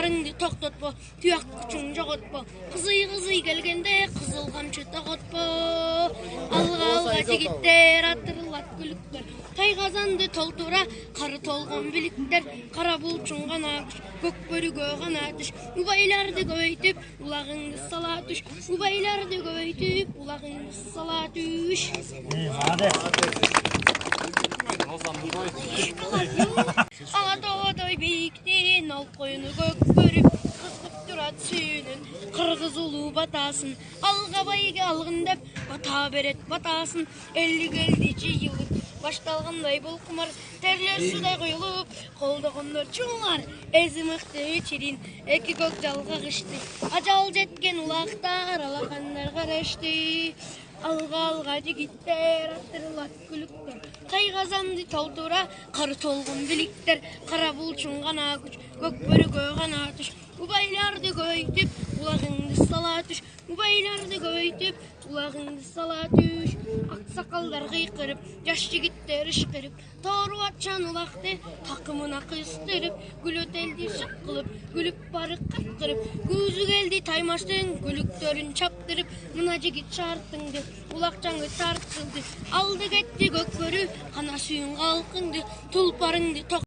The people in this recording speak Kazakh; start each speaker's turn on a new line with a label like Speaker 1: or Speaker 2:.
Speaker 1: Tulparыңды тоқтатпа, тұяқ күшің жоғатпа. Қызый келгенде қызыл қамшы тоғатпа. Алға жігіттер, атырылат күліктер. Тайқазанды толтыра, қары толған біліктер. Қара бұлчың ғана күш, көк бөрігі ғана түш. Убайларды көйтіп, ұлағыңды сала түш. Убайларды көйтіп, ұлағыңды сала түш. Ағатай бейіктен ал қойыны көк көріп, қызып тұрат сүйінін, қырғыз ұлы батасын, алға байға алғындап, бата берет батасын, әлі-келді жиылып, башталғандай бұл құмар, тәрлер судай қойылып, қолдығындар чуңар, әзі мықты өчерін, әкі көк жалға қышты, ажал жеткен ұлақтар, алақандар қарашты. Алға жігіттер, атырылат күліктер. Тайқазанды толтыра, қары толғын біліктер. Қара бұлчың ғана күш, көк бөрігі ғана түш. Убайларды көйтіп, ұлағыңды сала түш. Убайларды көйтіп, ұлағыңды сала түш. Ақсақалдар қиқырып, жас жігіттер ішқіріп. Тору атшан ұлақты, тақымына қыстырып. Гүл өтелді шық қылып, гүліп бары қатқырып. Көзі келді таймаштың, гүліктерін чаптырып. Мұна жігіт шартыңды, ұлақчаңы тартылды. Алды кетті көк бөрі, қана сүйін қалқыңды, тұлпарыңды тоқ.